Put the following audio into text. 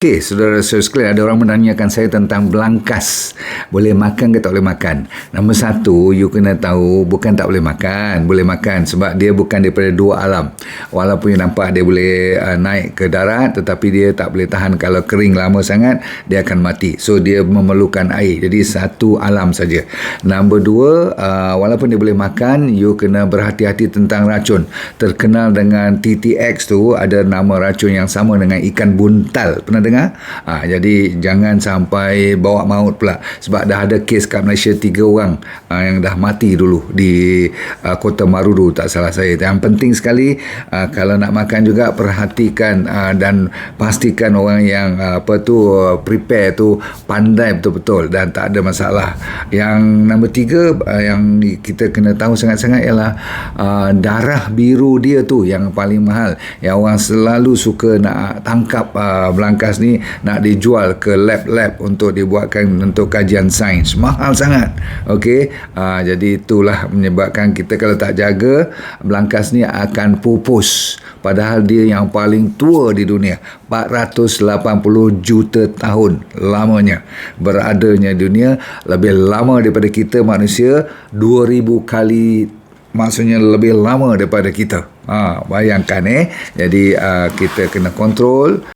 Okey, saudara-saudara sekalian, ada orang menanyakan saya tentang belangkas. Boleh makan ke tak boleh makan? Nombor satu, you kena tahu bukan tak boleh makan. Boleh makan sebab dia bukan daripada dua alam. Walaupun you nampak dia boleh naik ke darat, tetapi dia tak boleh tahan kalau kering lama sangat, dia akan mati. So, dia memerlukan air. Jadi, satu alam saja. Nombor dua, walaupun dia boleh makan, you kena berhati-hati tentang racun. Terkenal dengan TTX tu, ada nama racun yang sama dengan ikan buntal. Pernah dengar? Jadi jangan sampai bawa maut pula, sebab dah ada kes kat Malaysia 3 orang yang dah mati dulu di Kota Marudu, tak salah saya. Yang penting sekali, kalau nak makan juga perhatikan dan pastikan orang yang prepare tu pandai betul-betul dan tak ada masalah. Yang nombor 3 yang kita kena tahu sangat-sangat ialah darah biru dia tu yang paling mahal, yang orang selalu suka nak tangkap belangkas ni, nak dijual ke lab-lab untuk dibuatkan untuk kajian sains. Mahal sangat. Okey, jadi itulah menyebabkan kita kalau tak jaga, belangkas ni akan pupus. Padahal dia yang paling tua di dunia, 480 juta tahun lamanya beradanya di dunia, lebih lama daripada kita manusia 2000 kali, maksudnya lebih lama daripada kita. Bayangkan Jadi kita kena kontrol.